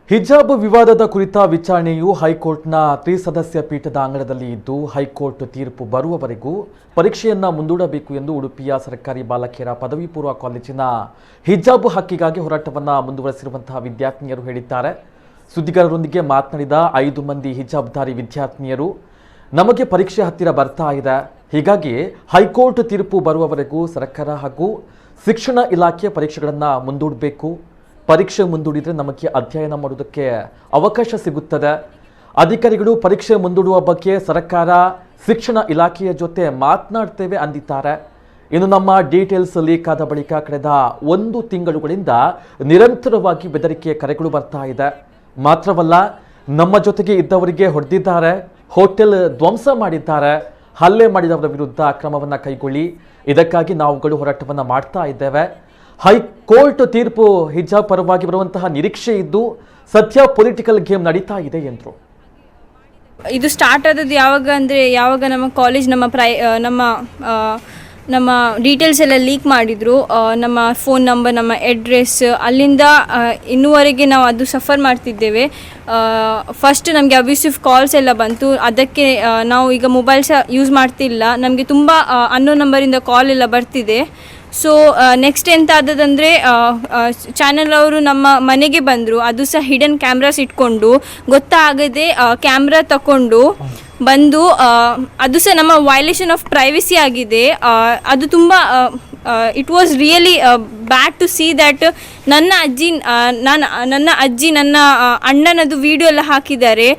ಹಿಜಾಬ್ ವಿವಾದದ ಕುರಿತ ವಿಚಾರಣೆಯು ಹೈಕೋರ್ಟ್ನ ತ್ರಿಸದಸ್ಯ ಪೀಠದ ಅಂಗಳದಲ್ಲಿ ಇದ್ದು ಹೈಕೋರ್ಟ್ ತೀರ್ಪು ಬರುವವರೆಗೂ ಪರೀಕ್ಷೆಯನ್ನ ಮುಂದೂಡಬೇಕು ಎಂದು ಉಡುಪಿಯ ಸರ್ಕಾರಿ ಬಾಲಕಿಯರ ಪದವಿ ಪೂರ್ವ ಕಾಲೇಜಿನ ಹಿಜಾಬ್ ಹಕ್ಕಿಗಾಗಿ ಹೋರಾಟವನ್ನ ಮುಂದುವರೆಸಿರುವಂತಹ ವಿದ್ಯಾರ್ಥಿನಿಯರು ಹೇಳಿದ್ದಾರೆ. ಸುದ್ದಿಗಾರರೊಂದಿಗೆ ಮಾತನಾಡಿದ 5 ಮಂದಿ ಹಿಜಾಬ್ಧಾರಿ ವಿದ್ಯಾರ್ಥಿನಿಯರು, ನಮಗೆ ಪರೀಕ್ಷೆ ಹತ್ತಿರ ಬರ್ತಾ ಇದೆ, ಹೀಗಾಗಿ ಹೈಕೋರ್ಟ್ ತೀರ್ಪು ಬರುವವರೆಗೂ ಸರ್ಕಾರ ಹಾಗೂ ಶಿಕ್ಷಣ ಇಲಾಖೆ ಪರೀಕ್ಷೆಗಳನ್ನು ಮುಂದೂಡಬೇಕು. ಪರೀಕ್ಷೆ ಮುಂದೂಡಿದರೆ ನಮಗೆ ಅಧ್ಯಯನ ಮಾಡುವುದಕ್ಕೆ ಅವಕಾಶ ಸಿಗುತ್ತದೆ. ಅಧಿಕಾರಿಗಳು ಪರೀಕ್ಷೆ ಮುಂದೂಡುವ ಬಗ್ಗೆ ಸರ್ಕಾರ ಶಿಕ್ಷಣ ಇಲಾಖೆಯ ಜೊತೆ ಮಾತನಾಡ್ತೇವೆ ಅಂದಿದ್ದಾರೆ. ಇನ್ನು ನಮ್ಮ ಡೀಟೇಲ್ಸ್ ಲೀಕ್ ಆದ ಬಳಿಕ ಕಳೆದ 1 ತಿಂಗಳುಗಳಿಂದ ನಿರಂತರವಾಗಿ ಬೆದರಿಕೆ ಕರೆಗಳು ಬರ್ತಾ ಇದೆ. ಮಾತ್ರವಲ್ಲ, ನಮ್ಮ ಜೊತೆಗೆ ಇದ್ದವರಿಗೆ ಹೊಡೆದಿದ್ದಾರೆ, ಹೋಟೆಲ್ ಧ್ವಂಸ ಮಾಡಿದ್ದಾರೆ, ಹಲ್ಲೆ ಮಾಡಿದವರ ವಿರುದ್ಧ ಕ್ರಮವನ್ನು ಕೈಗೊಳ್ಳಿ, ಇದಕ್ಕಾಗಿ ನಾವುಗಳು ಹೋರಾಟವನ್ನು ಮಾಡ್ತಾ ಇದ್ದೇವೆ. ಹೈಕೋರ್ಟ್ ತೀರ್ಪು ಹಿಜಾಬ್ ಪರವಾಗಿ ಬರುವಂತಹ ನಿರೀಕ್ಷೆ ಇದ್ದು ಸದ್ಯ ಪೊಲಿಟಿಕಲ್ ಗೇಮ್ ನಡೀತಾ ಇದೆ ಎಂದರು. ಇದು ಸ್ಟಾರ್ಟ್ ಆದದ್ದು ಯಾವಾಗ ನಮ್ಮ ಕಾಲೇಜ್ ನಮ್ಮ ಡೀಟೇಲ್ಸ್ ಎಲ್ಲ ಲೀಕ್ ಮಾಡಿದರು. ನಮ್ಮ ಫೋನ್ ನಂಬರ್, ನಮ್ಮ ಅಡ್ರೆಸ್, ಅಲ್ಲಿಂದ ಇನ್ನೂವರೆಗೆ ನಾವು ಅದು ಸಫರ್ ಮಾಡ್ತಿದ್ದೇವೆ. ಫಸ್ಟ್ ನಮಗೆ ಅಬ್ಯೂಸಿವ್ ಕಾಲ್ಸ್ ಎಲ್ಲ ಬಂತು. ಅದಕ್ಕೆ ನಾವು ಈಗ ಮೊಬೈಲ್ ಸಹ ಯೂಸ್ ಮಾಡ್ತಿಲ್ಲ. ನಮಗೆ ತುಂಬ ಅನ್ನೋ ನಂಬರಿಂದ ಕಾಲ್ ಎಲ್ಲ ಬರ್ತಿದೆ. ಸೊ ನೆಕ್ಸ್ಟ್ ಎಂತ ಆದದಂದರೆ, ಚಾನಲ್ ಅವರು ನಮ್ಮ ಮನೆಗೆ ಬಂದರು. ಅದು ಸಹ ಹಿಡನ್ ಕ್ಯಾಮ್ರಾಸ್ ಇಟ್ಕೊಂಡು ಗೊತ್ತಾಗದೆ ಕ್ಯಾಮ್ರಾ ತಗೊಂಡು ಬಂದು, ಅದು ಸಹ ನಮ್ಮ ವೈಲೇಷನ್ ಆಫ್ ಪ್ರೈವಸಿ ಆಗಿದೆ. ಅದು ತುಂಬ it was really bad to see that ನನ್ನ ಅಜ್ಜಿ ನನ್ನ ಅಣ್ಣನದು ವಿಡಿಯೋ ಎಲ್ಲ ಹಾಕಿದ್ದಾರೆ.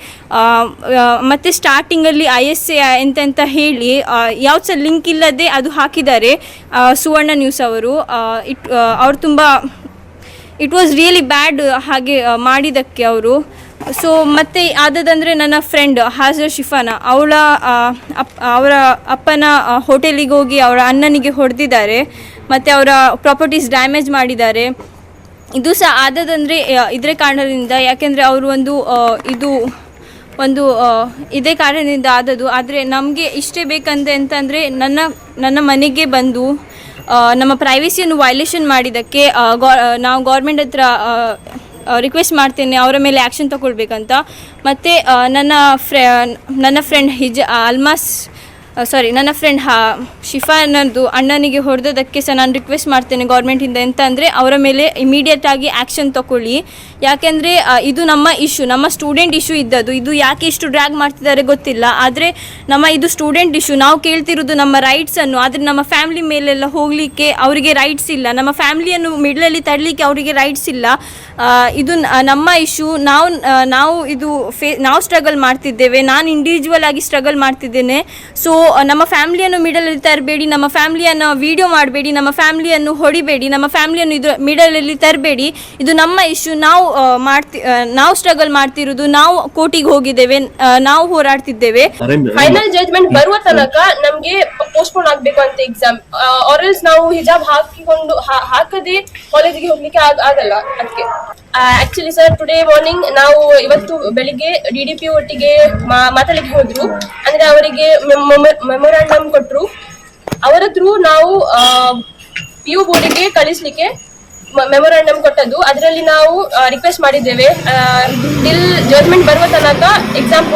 ಮತ್ತು ಸ್ಟಾರ್ಟಿಂಗಲ್ಲಿ ISA ಎಂತ ಹೇಳಿ ಯಾವ್ದು ಸಹ ಲಿಂಕ್ ಇಲ್ಲದೆ ಅದು ಹಾಕಿದ್ದಾರೆ ಸುವರ್ಣ ನ್ಯೂಸ್ ಅವರು. ಅವ್ರು ತುಂಬ ಇಟ್ ವಾಸ್ ರಿಯಲಿ ಬ್ಯಾಡ್ ಹಾಗೆ ಮಾಡಿದ್ದಕ್ಕೆ ಅವರು. ಸೊ ಮತ್ತು ಆದದಂದರೆ ನನ್ನ ಫ್ರೆಂಡ್ ಹಾಜರ್ ಶಿಫಾನ, ಅವರ ಅಪ್ಪನ ಹೋಟೆಲಿಗೆ ಹೋಗಿ ಅವರ ಅಣ್ಣನಿಗೆ ಹೊಡೆದಿದ್ದಾರೆ ಮತ್ತು ಅವರ ಪ್ರಾಪರ್ಟೀಸ್ ಡ್ಯಾಮೇಜ್ ಮಾಡಿದ್ದಾರೆ. ಇದು ಸಹ ಆದದಂದರೆ ಇದರ ಕಾರಣದಿಂದ, ಯಾಕೆಂದರೆ ಅವರು ಇದೇ ಕಾರಣದಿಂದ ಆದದ್ದು. ಆದರೆ ನಮಗೆ ಇಷ್ಟೇ ಬೇಕಂತಂದರೆ ನನ್ನ ಮನೆಗೆ ಬಂದು ನಮ್ಮ ಪ್ರೈವಸಿಯನ್ನು ವೈಲೇಷನ್ ಮಾಡಿದ್ದಕ್ಕೆ ನಾವು ಗೌರ್ಮೆಂಟ್ ಹತ್ರ ರಿಕ್ವೆಸ್ಟ್ ಮಾಡ್ತೇನೆ ಅವರ ಮೇಲೆ ಆ್ಯಕ್ಷನ್ ತಗೊಳ್ಬೇಕಂತ. ಮತ್ತು ನನ್ನ ಫ್ರೆಂಡ್ ಶಿಫಾನದ್ದು ಅಣ್ಣನಿಗೆ ಹೊಡೆದಕ್ಕೆ ಸಹ ನಾನು ರಿಕ್ವೆಸ್ಟ್ ಮಾಡ್ತೇನೆ ಗೌರ್ಮೆಂಟಿಂದ. ಎಂತ ಅಂದರೆ ಅವರ ಮೇಲೆ ಇಮಿಡಿಯೇಟಾಗಿ ಆ್ಯಕ್ಷನ್ ತಗೊಳ್ಳಿ. ಯಾಕೆಂದರೆ ಇದು ನಮ್ಮ ಇಶ್ಯೂ, ನಮ್ಮ ಸ್ಟೂಡೆಂಟ್ ಇಶ್ಯೂ ಇದ್ದದ್ದು. ಇದು ಯಾಕೆ ಇಷ್ಟು ಡ್ರ್ಯಾಗ್ ಮಾಡ್ತಿದ್ದಾರೆ ಗೊತ್ತಿಲ್ಲ. ಆದರೆ ಇದು ಸ್ಟೂಡೆಂಟ್ ಇಶ್ಯೂ, ನಾವು ಕೇಳ್ತಿರೋದು ನಮ್ಮ ರೈಟ್ಸನ್ನು. ಆದರೆ ನಮ್ಮ ಫ್ಯಾಮಿಲಿ ಮೇಲೆಲ್ಲ ಹೋಗಲಿಕ್ಕೆ ಅವರಿಗೆ ರೈಟ್ಸ್ ಇಲ್ಲ. ನಮ್ಮ ಫ್ಯಾಮಿಲಿಯನ್ನು ಮಿಡ್ಲಲ್ಲಿ ತರಲಿಕ್ಕೆ ಅವರಿಗೆ ರೈಟ್ಸ್ ಇಲ್ಲ. ಇದು ನಮ್ಮ ಇಶ್ಯೂ. ನಾವು ಸ್ಟ್ರಗಲ್ ಮಾಡ್ತಿದ್ದೇವೆ. ನಾನು ಇಂಡಿವಿಜುವಲ್ ಆಗಿ ಸ್ಟ್ರಗಲ್ ಮಾಡ್ತಿದ್ದೇನೆ. ಸೊ ನಮ್ಮ ಫ್ಯಾಮಿಲಿಯನ್ನು ಮಿಡಲಲ್ಲಿ ತರಬೇಡಿ, ನಮ್ಮ ಫ್ಯಾಮಿಲಿಯನ್ನು ವಿಡಿಯೋ ಮಾಡಬೇಡಿ, ನಮ್ಮ ಫ್ಯಾಮಿಲಿಯನ್ನು ಹೊಡಿಬೇಡಿ, ನಮ್ಮ ಫ್ಯಾಮಿಲಿಯನ್ನು ಇದು ಮಿಡಲಲ್ಲಿ ತರಬೇಡಿ. ಇದು ನಮ್ಮ ಇಶ್ಯೂ. ನಾವು ಸ್ಟ್ರಗಲ್ ಮಾಡ್ತಿರೋದು, ನಾವು ಕೋರ್ಟಿಗೆ ಹೋಗಿದ್ದೇವೆ, ನಾವು ಹೋರಾಡ್ತಿದ್ದೇವೆ. ಫೈನಲ್ ಜಡ್ಜ್ಮೆಂಟ್ ಬರುವ ತನಕ ನಮ್ಗೆ ಪೋಸ್ಟ್ಪೋನ್ ಆಗ್ಬೇಕು ಅಂತ ಎಕ್ಸಾಮ್, ಆರ್ಎಲ್ಸ್ ನಾವು ಹಿಜಾಬ್ ಹಾಕದೆ ಕಾಲೇಜಿಗೆ ಹೋಗ್ಲಿಕ್ಕೆ ಆಗಲ್ಲ. ಅದಕ್ಕೆ ಆಕ್ಚುಲಿ ಸರ್, ಟುಡೇ ಮಾರ್ನಿಂಗ್ ನಾವು ಇವತ್ತು ಬೆಳಿಗ್ಗೆ DDP ಒಟ್ಟಿಗೆ ಮಾತಾಡಲಿಕ್ಕೆ ಹೋದ್ರು. ಅಂದ್ರೆ ಅವರಿಗೆ ಮೆಮೊರಾಂಡಮ್ ಕೊಟ್ಟರು. ಅವರ ಥ್ರೂ ನಾವು PU ಬೋರ್ಡಿಗೆ ಕಳಿಸ್ಲಿಕ್ಕೆ ಮೆಮೊರಾಂಡಮ್ ಕೊಟ್ಟದ್ದು. ಅದರಲ್ಲಿ ನಾವು ರಿಕ್ವೆಸ್ಟ್ ಮಾಡಿದ್ದೇವೆ ಟಿಲ್ ಜಡ್ಜ್ಮೆಂಟ್ ಬರುವ ತನಕ ಎಕ್ಸಾಮ್